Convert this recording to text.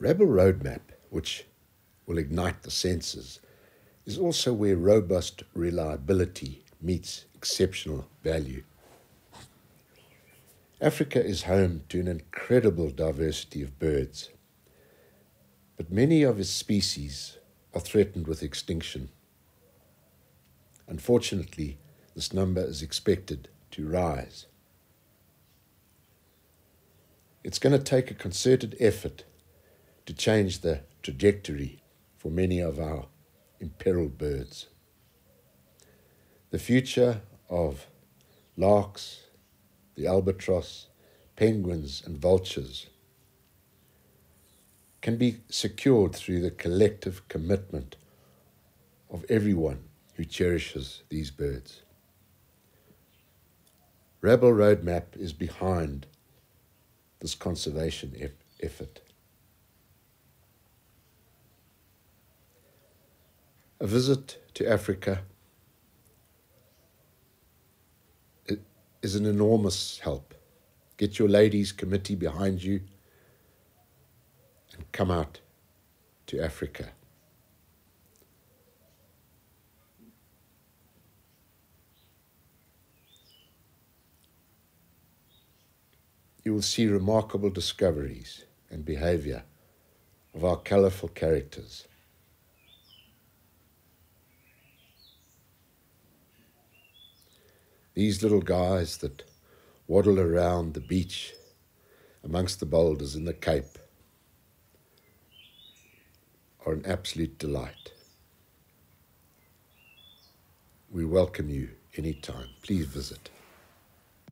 Rebel Roadmap, which will ignite the senses, is also where robust reliability meets exceptional value. Africa is home to an incredible diversity of birds, but many of its species are threatened with extinction. Unfortunately, this number is expected to rise. It's going to take a concerted effort to change the trajectory for many of our imperiled birds. The future of larks, the albatross, penguins and vultures can be secured through the collective commitment of everyone who cherishes these birds. Rebel Roadmap is behind this conservation effort. A visit to Africa is an enormous help. Get your ladies' committee behind you and come out to Africa. You will see remarkable discoveries and behavior of our colorful characters. These little guys that waddle around the beach amongst the boulders in the Cape are an absolute delight. We welcome you anytime. Please visit.